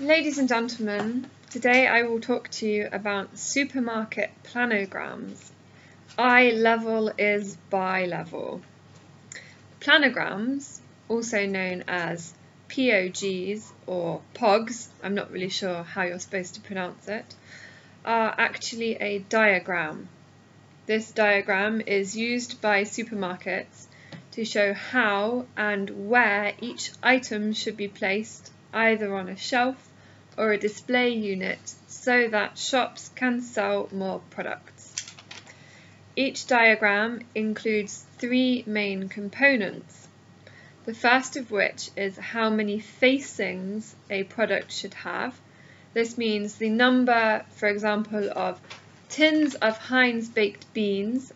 Ladies and gentlemen, today I will talk to you about supermarket planograms. Eye level is buy level. Planograms, also known as POGs or POGs, I'm not really sure how you're supposed to pronounce it, are actually a diagram. This diagram is used by supermarkets to show how and where each item should be placed either on a shelf or a display unit so that shops can sell more products. Each diagram includes three main components, the first of which is how many facings a product should have. This means the number, for example, of tins of Heinz baked beans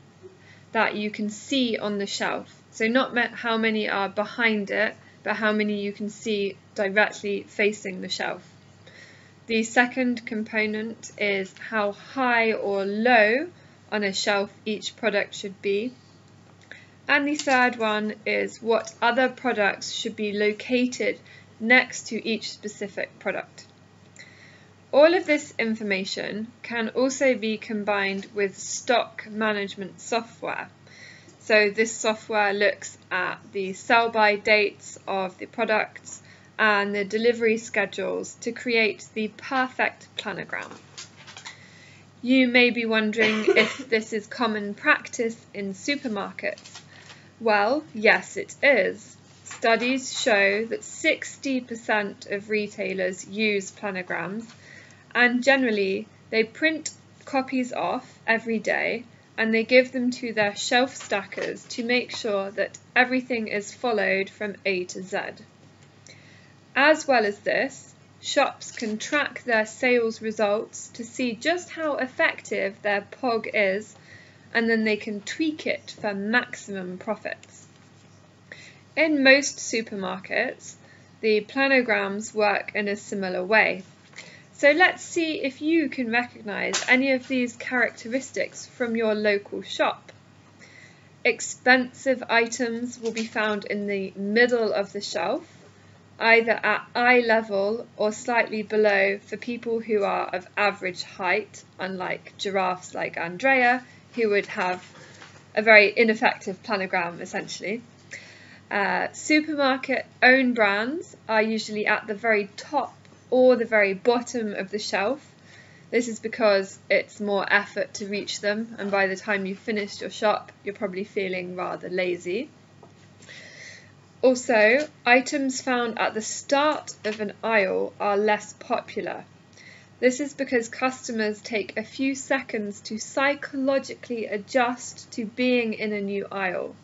that you can see on the shelf. So not how many are behind it, but how many you can see directly facing the shelf. The second component is how high or low on a shelf each product should be. And the third one is what other products should be located next to each specific product. All of this information can also be combined with stock management software. So this software looks at the sell-by dates of the products and the delivery schedules to create the perfect planogram. You may be wondering if this is common practice in supermarkets. Well, yes it is. Studies show that 60% of retailers use planograms, and generally they print copies off every day and they give them to their shelf stackers to make sure that everything is followed from A to Z. As well as this, shops can track their sales results to see just how effective their POG is, and then they can tweak it for maximum profits. In most supermarkets, the planograms work in a similar way. So let's see if you can recognise any of these characteristics from your local shop. Expensive items will be found in the middle of the shelf, either at eye level or slightly below for people who are of average height, unlike giraffes like Andrea, who would have a very ineffective planogram essentially. Supermarket own brands are usually at the very top or the very bottom of the shelf. This is because it's more effort to reach them, and by the time you've finished your shop you're probably feeling rather lazy. Also, items found at the start of an aisle are less popular. This is because customers take a few seconds to psychologically adjust to being in a new aisle.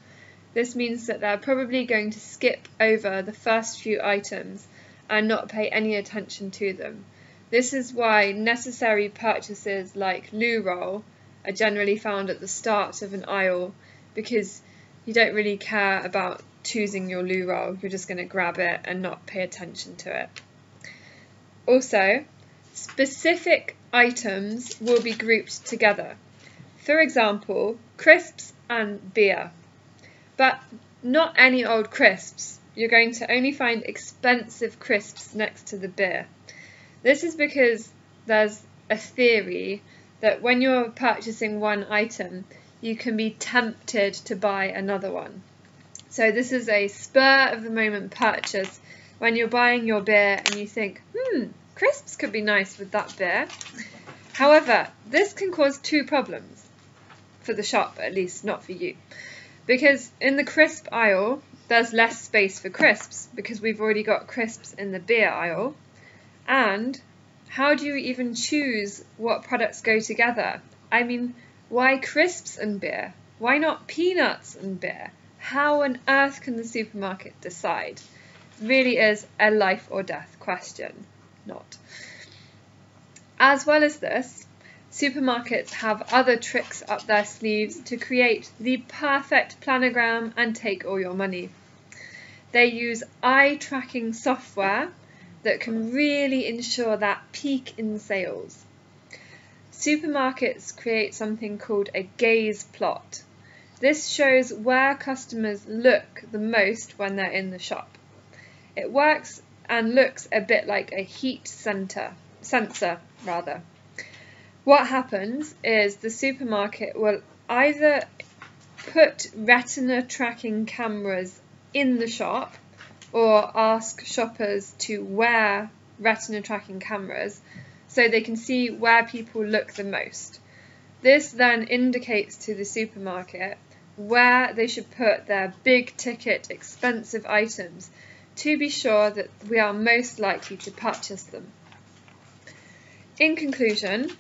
This means that they're probably going to skip over the first few items and not pay any attention to them. This is why necessary purchases like loo roll are generally found at the start of an aisle, because you don't really care about choosing your loo roll, you're just going to grab it and not pay attention to it. Also, specific items will be grouped together. For example, crisps and beer. But not any old crisps. You're going to only find expensive crisps next to the beer. This is because there's a theory that when you're purchasing one item, you can be tempted to buy another one. So this is a spur of the moment purchase when you're buying your beer and you think, crisps could be nice with that beer. However, this can cause two problems, for the shop at least, not for you. Because in the crisp aisle, there's less space for crisps because we've already got crisps in the beer aisle. And how do you even choose what products go together? I mean, why crisps and beer? Why not peanuts and beer? How on earth can the supermarket decide? It really is a life or death question. Not. As well as this, supermarkets have other tricks up their sleeves to create the perfect planogram and take all your money. They use eye tracking software that can really ensure that peak in sales. Supermarkets create something called a gaze plot. This shows where customers look the most when they're in the shop. It works and looks a bit like a heat sensor. What happens is the supermarket will either put retina tracking cameras in the shop or ask shoppers to wear retina tracking cameras so they can see where people look the most. This then indicates to the supermarket where they should put their big ticket expensive items to be sure that we are most likely to purchase them. In conclusion,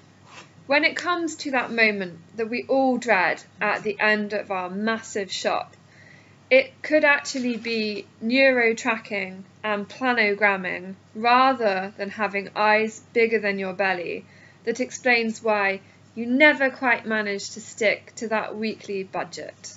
when it comes to that moment that we all dread at the end of our massive shop, it could actually be neuro-tracking and planogramming rather than having eyes bigger than your belly that explains why you never quite manage to stick to that weekly budget.